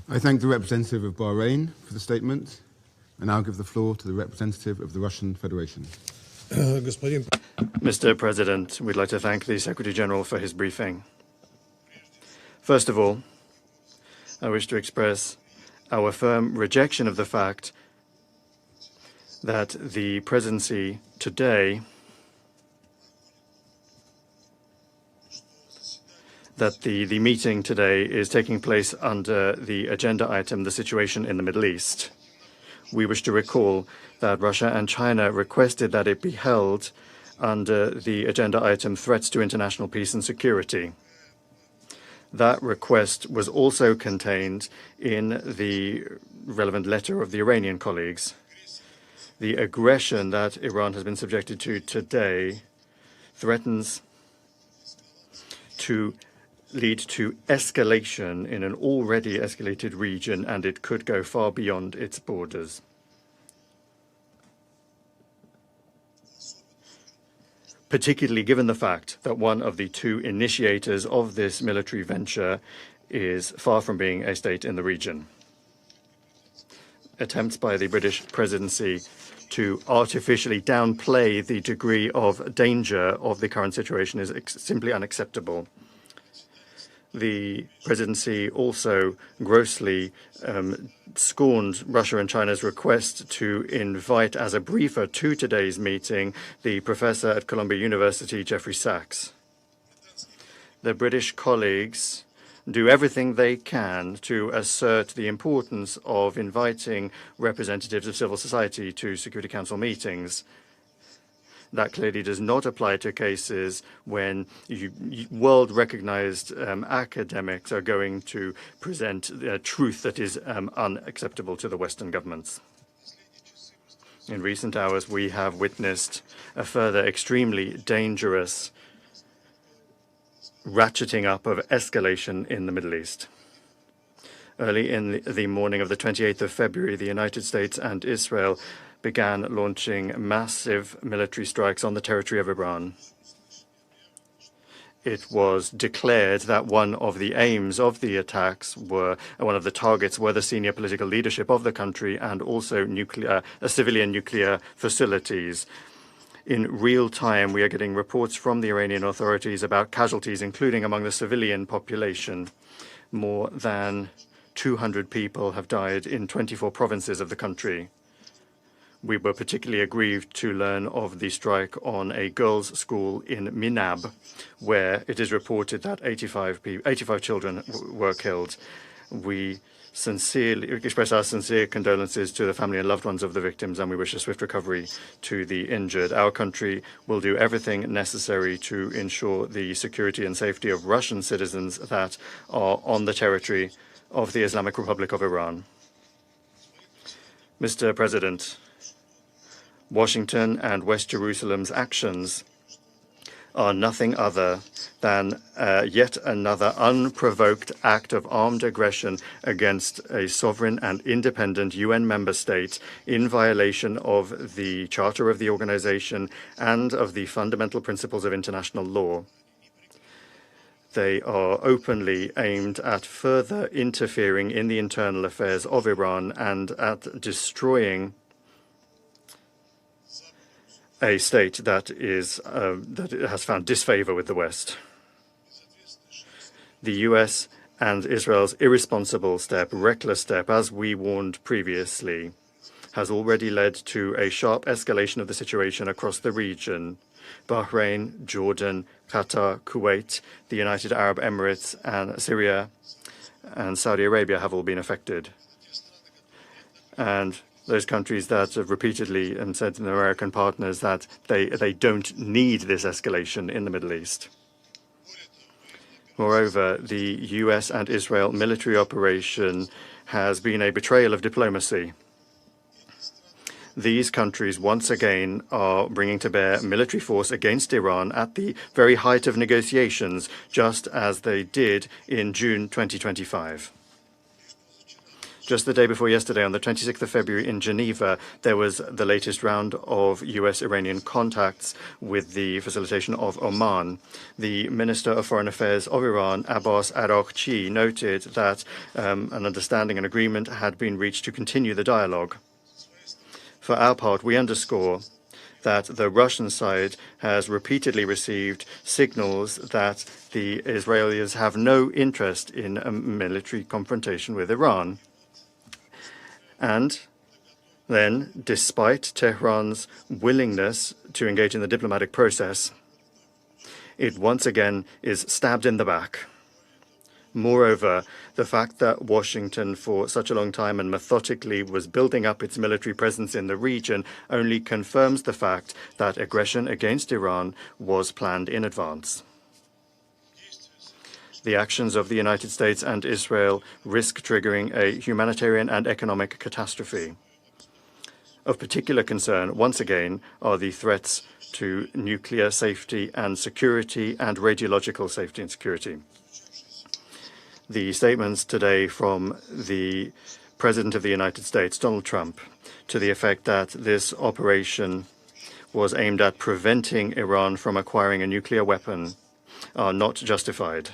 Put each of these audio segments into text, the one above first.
I thank the representative of Bahrain for the statement, and now give the floor to the representative of the Russian Federation. Mr. President, we'd like to thank the Secretary General for his briefing. First of all, I wish to express our firm rejection of the fact that the presidency today the meeting today is taking place under the agenda item, the situation in the Middle East. We wish to recall that Russia and China requested that it be held under the agenda item, threats to international peace and security. That request was also contained in the relevant letter of the Iranian colleagues. The aggression that Iran has been subjected to today threatens to lead to escalation in an already escalated region, and it could go far beyond its borders. Particularly given the fact that one of the two initiators of this military venture is far from being a state in the region. Attempts by the British presidency to artificially downplay the degree of danger of the current situation is simply unacceptable. The presidency also grossly scorned Russia and China's request to invite as a briefer to today's meeting the professor at Columbia University, Jeffrey Sachs. The British colleagues do everything they can to assert the importance of inviting representatives of civil society to Security Council meetings. That clearly does not apply to cases when world-recognized academics are going to present truth that is unacceptable to the Western governments. In recent hours, we have witnessed a further extremely dangerous ratcheting up of escalation in the Middle East. Early in the morning of the 28th of February, the United States and Israel began launching massive military strikes on the territory of Iran. It was declared that one of the aims of the attacks one of the targets were the senior political leadership of the country and also civilian nuclear facilities. In real time, we are getting reports from the Iranian authorities about casualties, including among the civilian population. More than 200 people have died in 24 provinces of the country. We were particularly aggrieved to learn of the strike on a girls' school in Minab, where it is reported that 85 children were killed. We sincerely express our sincere condolences to the family and loved ones of the victims, and we wish a swift recovery to the injured. Our country will do everything necessary to ensure the security and safety of Russian citizens that are on the territory of the Islamic Republic of Iran. Mr. President, Washington and West Jerusalem's actions are nothing other than yet another unprovoked act of armed aggression against a sovereign and independent UN member state in violation of the Charter of the organization and of the fundamental principles of international law. They are openly aimed at further interfering in the internal affairs of Iran and at destroying a state that has found disfavor with the West. The US and Israel's irresponsible step, reckless step, as we warned previously, has already led to a sharp escalation of the situation across the region. Bahrain, Jordan, Qatar, Kuwait, the United Arab Emirates, and Syria and Saudi Arabia have all been affected. And those countries that have repeatedly said to their American partners that they don't need this escalation in the Middle East. Moreover, the US and Israel military operation has been a betrayal of diplomacy. These countries once again are bringing to bear military force against Iran at the very height of negotiations, just as they did in June 2025. Just the day before yesterday, on the 26th of February in Geneva, there was the latest round of US-Iranian contacts with the facilitation of Oman. The Minister of Foreign Affairs of Iran, Abbas Araghchi, noted that an understanding and agreement had been reached to continue the dialogue. For our part, we underscore that the Russian side has repeatedly received signals that the Israelis have no interest in a military confrontation with Iran. And then, despite Tehran's willingness to engage in the diplomatic process, it once again is stabbed in the back. Moreover, the fact that Washington for such a long time and methodically was building up its military presence in the region only confirms the fact that aggression against Iran was planned in advance. The actions of the United States and Israel risk triggering a humanitarian and economic catastrophe. Of particular concern, once again, are the threats to nuclear safety and security and radiological safety and security. The statements today from the President of the United States, Donald Trump, to the effect that this operation was aimed at preventing Iran from acquiring a nuclear weapon are not justified.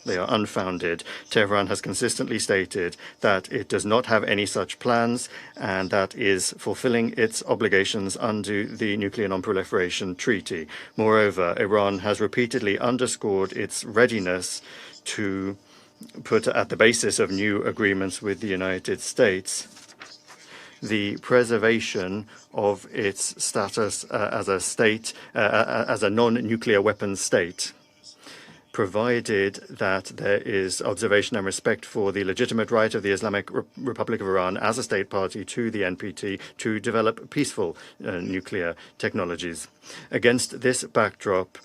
They are unfounded. Tehran has consistently stated that it does not have any such plans and that is fulfilling its obligations under the Nuclear Non-Proliferation Treaty. Moreover, Iran has repeatedly underscored its readiness to put at the basis of new agreements with the United States the preservation of its status as a state, as a non-nuclear weapons state, provided that there is observation and respect for the legitimate right of the Islamic Republic of Iran as a state party to the NPT to develop peaceful nuclear technologies. Against this backdrop,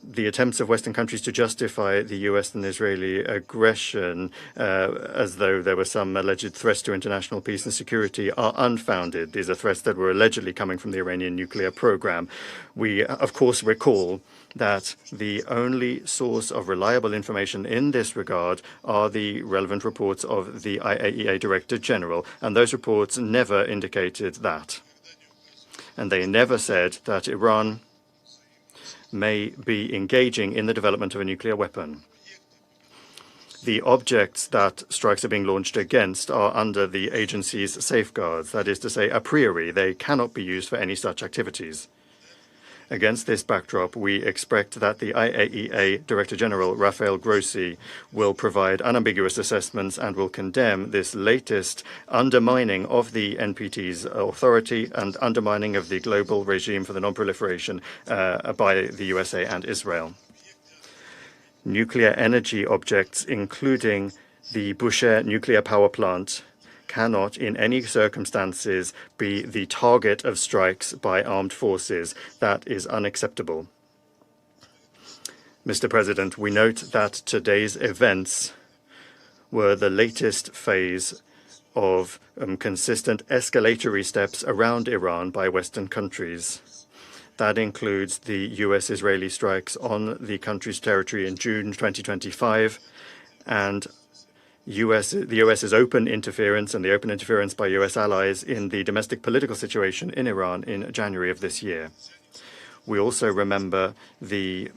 the attempts of Western countries to justify the US and Israeli aggression as though there were some alleged threats to international peace and security are unfounded. These are threats that were allegedly coming from the Iranian nuclear program. We, of course, recall that the only source of reliable information in this regard are the relevant reports of the IAEA Director General, and those reports never indicated that. And they never said that Iran may be engaging in the development of a nuclear weapon. The objects that strikes are being launched against are under the agency's safeguards. That is to say, a priori, they cannot be used for any such activities. Against this backdrop, we expect that the IAEA Director General, Rafael Grossi, will provide unambiguous assessments and will condemn this latest undermining of the NPT's authority and undermining of the global regime for the non-proliferation by the USA and Israel. Nuclear energy objects, including the Bushehr nuclear power plant, cannot in any circumstances be the target of strikes by armed forces. That is unacceptable. Mr. President, we note that today's events were the latest phase of consistent escalatory steps around Iran by Western countries. That includes the US-Israeli strikes on the country's territory in June 2025 and the US's open interference and the open interference by US allies in the domestic political situation in Iran in January of this year. We also remember the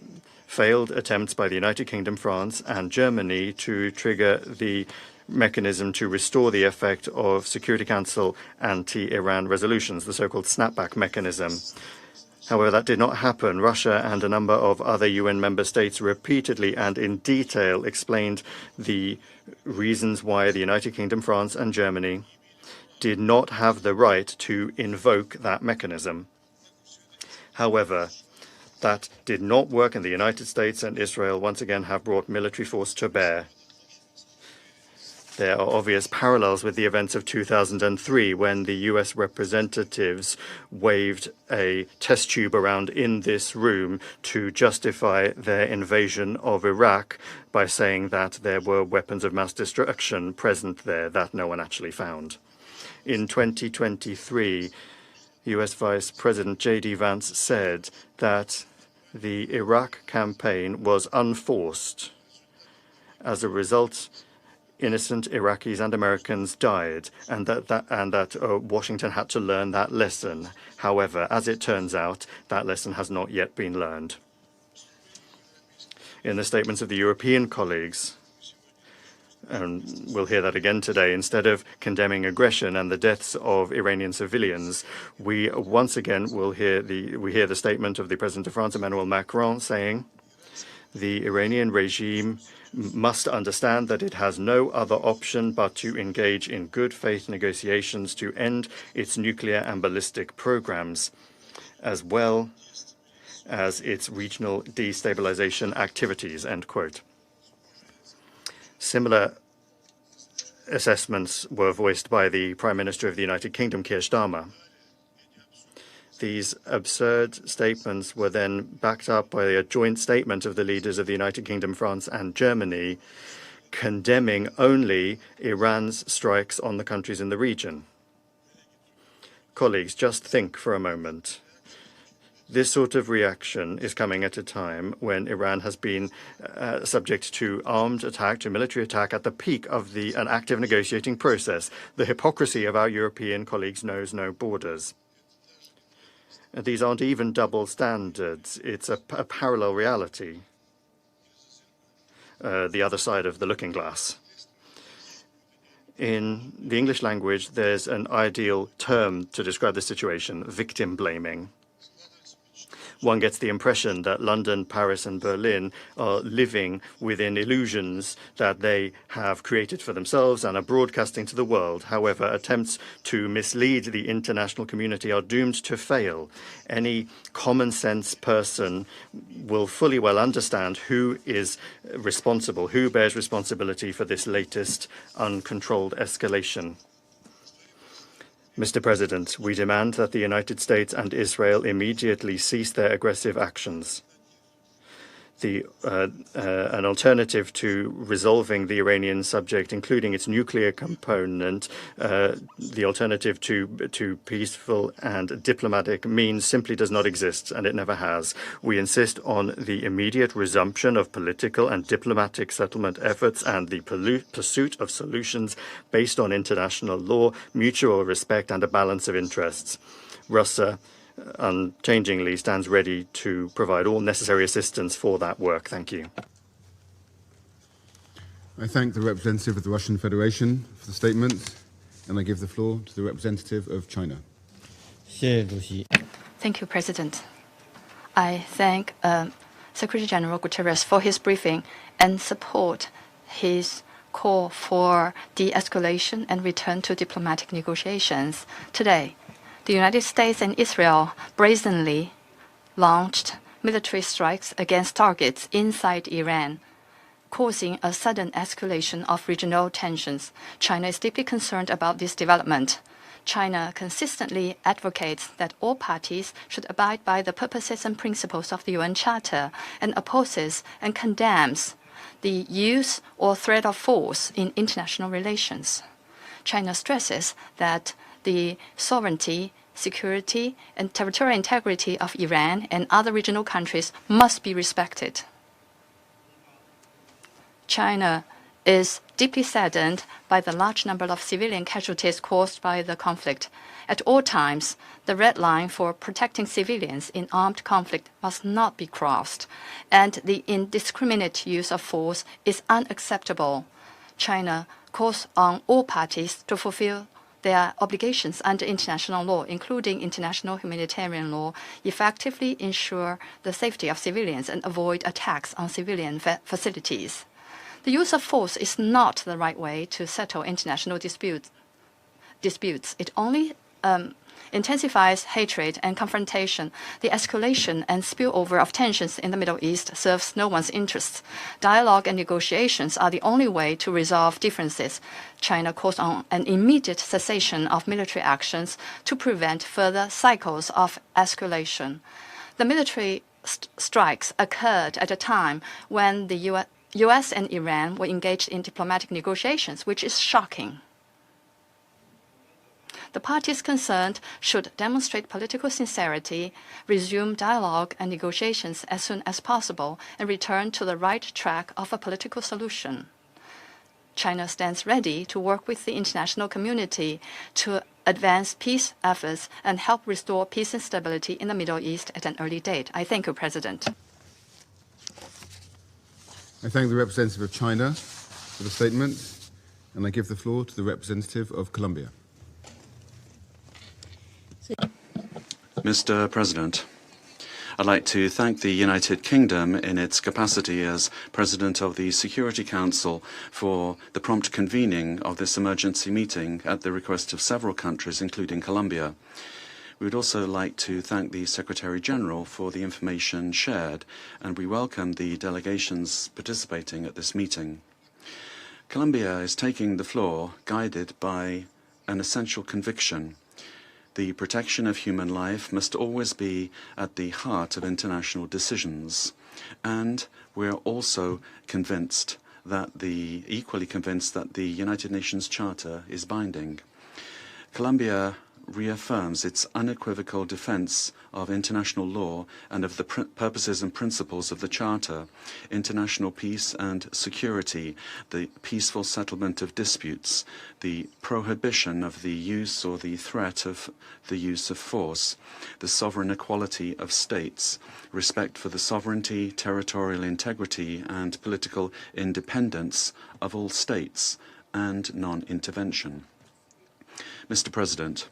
failed attempts by the United Kingdom, France, and Germany to trigger the mechanism to restore the effect of Security Council anti-Iran resolutions, the so-called snapback mechanism. However, that did not happen. Russia and a number of other UN member states repeatedly and in detail explained the reasons why the United Kingdom, France, and Germany did not have the right to invoke that mechanism. However, that did not work, and the United States and Israel once again have brought military force to bear. There are obvious parallels with the events of 2003 when the US representatives waved a test tube around in this room to justify their invasion of Iraq by saying that there were weapons of mass destruction present there that no one actually found. In 2023, US Vice President J.D. Vance said that the Iraq campaign was unforced. As a result, innocent Iraqis and Americans died, and that Washington had to learn that lesson. However, as it turns out, that lesson has not yet been learned. In the statements of the European colleagues, and we'll hear that again today, instead of condemning aggression and the deaths of Iranian civilians, we once again will hear the statement of the President of France, Emmanuel Macron, saying the Iranian regime must understand that it has no other option but to engage in good faith negotiations to end its nuclear and ballistic programs, as well as its regional destabilization activities, end quote. Similar assessments were voiced by the Prime Minister of the United Kingdom, Keir Starmer. These absurd statements were then backed up by a joint statement of the leaders of the United Kingdom, France, and Germany, condemning only Iran's strikes on the countries in the region. Colleagues, just think for a moment. This sort of reaction is coming at a time when Iran has been subject to armed attack, to military attack at the peak of an active negotiating process. The hypocrisy of our European colleagues knows no borders. These aren't even double standards. It's a parallel reality, the other side of the looking glass. In the English language, there's an ideal term to describe the situation: victim blaming. One gets the impression that London, Paris, and Berlin are living within illusions that they have created for themselves and are broadcasting to the world. However, attempts to mislead the international community are doomed to fail. Any common-sense person will fully well understand who is responsible, who bears responsibility for this latest uncontrolled escalation. Mr. President, we demand that the United States and Israel immediately cease their aggressive actions. An alternative to resolving the Iranian subject, including its nuclear component, the alternative to peaceful and diplomatic means simply does not exist, and it never has. We insist on the immediate resumption of political and diplomatic settlement efforts and the pursuit of solutions based on international law, mutual respect, and a balance of interests. Russia unchangingly stands ready to provide all necessary assistance for that work. Thank you. I thank the representative of the Russian Federation for the statement, and I give the floor to the representative of China. Thank you, President. I thank Secretary General Guterres for his briefing and support his call for de-escalation and return to diplomatic negotiations. Today, the United States and Israel brazenly launched military strikes against targets inside Iran, causing a sudden escalation of regional tensions. China is deeply concerned about this development. China consistently advocates that all parties should abide by the purposes and principles of the UN Charter and opposes and condemns the use or threat of force in international relations. China stresses that the sovereignty, security, and territorial integrity of Iran and other regional countries must be respected. China is deeply saddened by the large number of civilian casualties caused by the conflict. At all times, the red line for protecting civilians in armed conflict must not be crossed, and the indiscriminate use of force is unacceptable. China calls on all parties to fulfill their obligations under international law, including international humanitarian law, effectively ensure the safety of civilians and avoid attacks on civilian facilities. The use of force is not the right way to settle international disputes. It only intensifies hatred and confrontation. The escalation and spillover of tensions in the Middle East serves no one's interests. Dialogue and negotiations are the only way to resolve differences. China calls on an immediate cessation of military actions to prevent further cycles of escalation. The military strikes occurred at a time when the US and Iran were engaged in diplomatic negotiations, which is shocking. The parties concerned should demonstrate political sincerity, resume dialogue and negotiations as soon as possible, and return to the right track of a political solution. China stands ready to work with the international community to advance peace efforts and help restore peace and stability in the Middle East at an early date. I thank you, President. I thank the representative of China for the statement, and I give the floor to the representative of Colombia. Mr. President, I'd like to thank the United Kingdom in its capacity as President of the Security Council for the prompt convening of this emergency meeting at the request of several countries, including Colombia. We would also like to thank the Secretary General for the information shared, and we welcome the delegations participating at this meeting. Colombia is taking the floor guided by an essential conviction. The protection of human life must always be at the heart of international decisions, and we're also equally convinced that the United Nations Charter is binding. Colombia reaffirms its unequivocal defense of international law and of the purposes and principles of the Charter, international peace and security, the peaceful settlement of disputes, the prohibition of the use or the threat of the use of force, the sovereign equality of states, respect for the sovereignty, territorial integrity and political independence of all states, and non-intervention. Mr. President,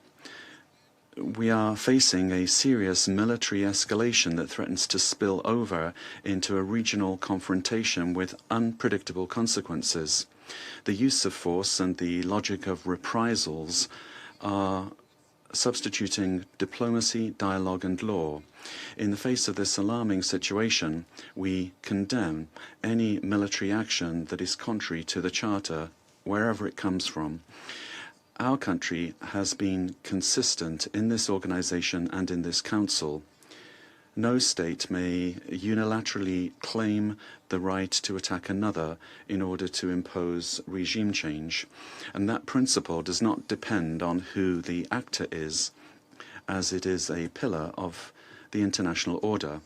we are facing a serious military escalation that threatens to spill over into a regional confrontation with unpredictable consequences. The use of force and the logic of reprisals are substituting diplomacy, dialogue and law. In the face of this alarming situation, we condemn any military action that is contrary to the Charter, wherever it comes from. Our country has been consistent in this organization and in this council. No state may unilaterally claim the right to attack another in order to impose regime change, and that principle does not depend on who the actor is, as it is a pillar of the international order.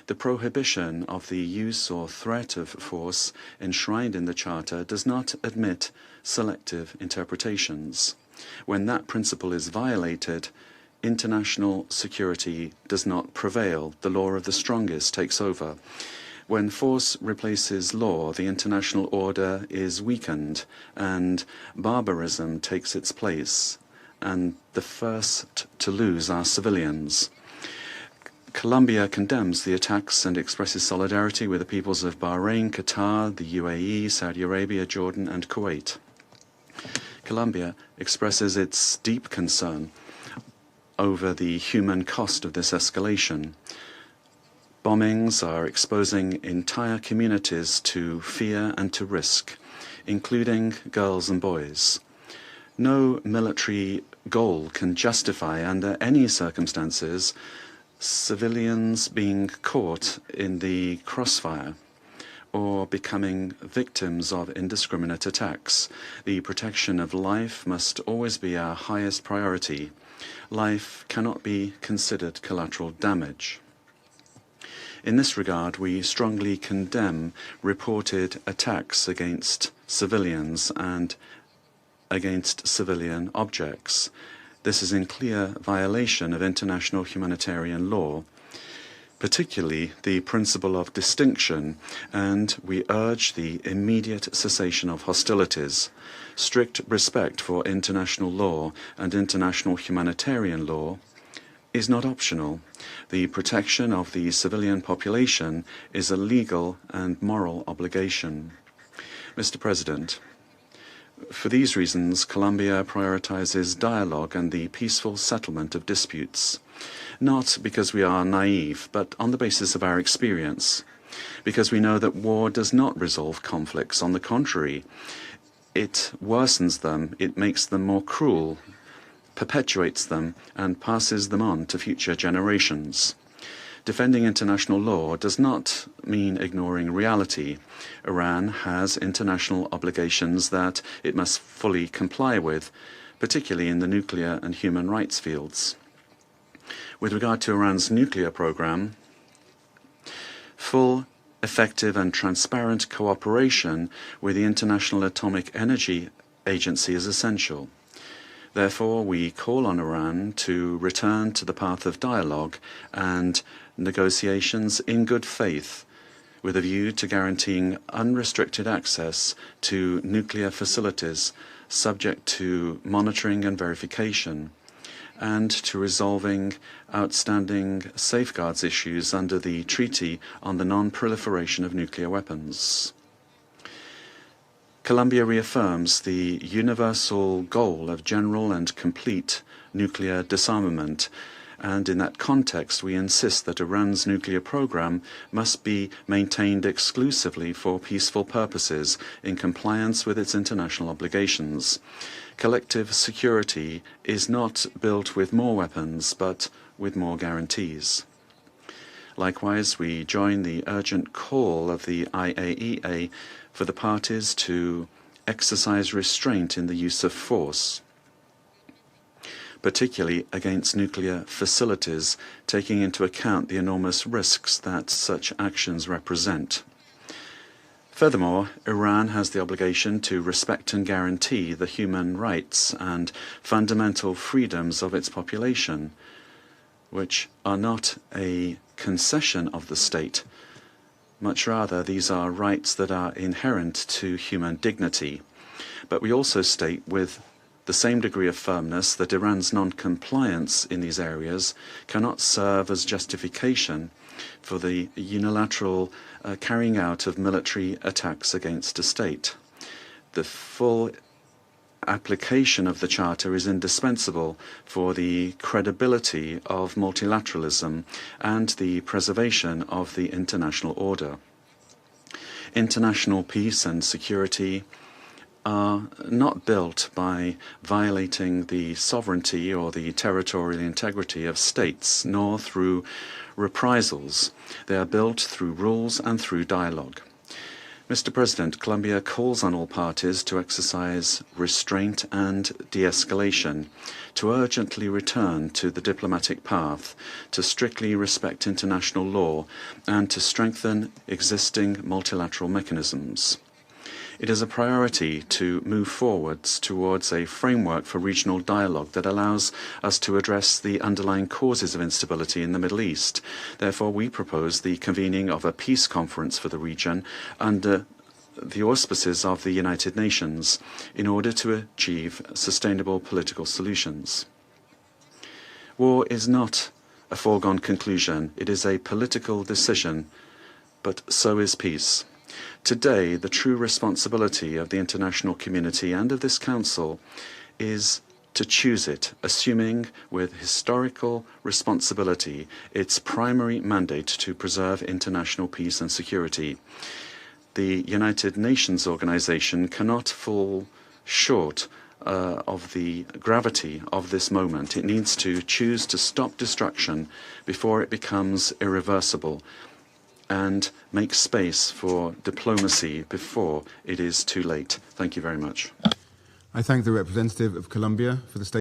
The prohibition of the use or threat of force enshrined in the Charter does not admit selective interpretations. When that principle is violated, international security does not prevail. The law of the strongest takes over. When force replaces law, the international order is weakened and barbarism takes its place, and the first to lose are civilians. Colombia condemns the attacks and expresses solidarity with the peoples of Bahrain, Qatar, the UAE, Saudi Arabia, Jordan and Kuwait. Colombia expresses its deep concern over the human cost of this escalation. Bombings are exposing entire communities to fear and to risk, including girls and boys. No military goal can justify, under any circumstances, civilians being caught in the crossfire or becoming victims of indiscriminate attacks. The protection of life must always be our highest priority. Life cannot be considered collateral damage. In this regard, we strongly condemn reported attacks against civilians and against civilian objects. This is in clear violation of international humanitarian law, particularly the principle of distinction, and we urge the immediate cessation of hostilities. Strict respect for international law and international humanitarian law is not optional. The protection of the civilian population is a legal and moral obligation. Mr. President, for these reasons, Colombia prioritizes dialogue and the peaceful settlement of disputes. Not because we are naive, but on the basis of our experience. Because we know that war does not resolve conflicts. On the contrary, it worsens them, it makes them more cruel, perpetuates them, and passes them on to future generations. Defending international law does not mean ignoring reality. Iran has international obligations that it must fully comply with, particularly in the nuclear and human rights fields. With regard to Iran's nuclear program, full effective and transparent cooperation with the International Atomic Energy Agency is essential. Therefore, we call on Iran to return to the path of dialogue and negotiations in good faith, with a view to guaranteeing unrestricted access to nuclear facilities subject to monitoring and verification, and to resolving outstanding safeguards issues under the Treaty on the Non-Proliferation of Nuclear Weapons. Colombia reaffirms the universal goal of general and complete nuclear disarmament, and in that context we insist that Iran's nuclear program must be maintained exclusively for peaceful purposes in compliance with its international obligations. Collective security is not built with more weapons, but with more guarantees. Likewise, we join the urgent call of the IAEA for the parties to exercise restraint in the use of force, particularly against nuclear facilities, taking into account the enormous risks that such actions represent. Furthermore, Iran has the obligation to respect and guarantee the human rights and fundamental freedoms of its population, which are not a concession of the state. Much rather, these are rights that are inherent to human dignity. But we also state with the same degree of firmness that Iran's non-compliance in these areas cannot serve as justification for the unilateral carrying out of military attacks against a state. The full application of the Charter is indispensable for the credibility of multilateralism and the preservation of the international order. International peace and security are not built by violating the sovereignty or the territorial integrity of states, nor through reprisals. They are built through rules and through dialogue. Mr. President, Colombia calls on all parties to exercise restraint and de-escalation, to urgently return to the diplomatic path, to strictly respect international law, and to strengthen existing multilateral mechanisms. It is a priority to move forwards towards a framework for regional dialogue that allows us to address the underlying causes of instability in the Middle East. Therefore, we propose the convening of a peace conference for the region under the auspices of the United Nations in order to achieve sustainable political solutions. War is not a foregone conclusion. It is a political decision, but so is peace. Today, the true responsibility of the international community and of this Council is to choose it, assuming with historical responsibility its primary mandate to preserve international peace and security. The United Nations organization cannot fall short of the gravity of this moment. It needs to choose to stop destruction before it becomes irreversible, and make space for diplomacy before it is too late. Thank you very much. I thank the representative of Colombia for the statement.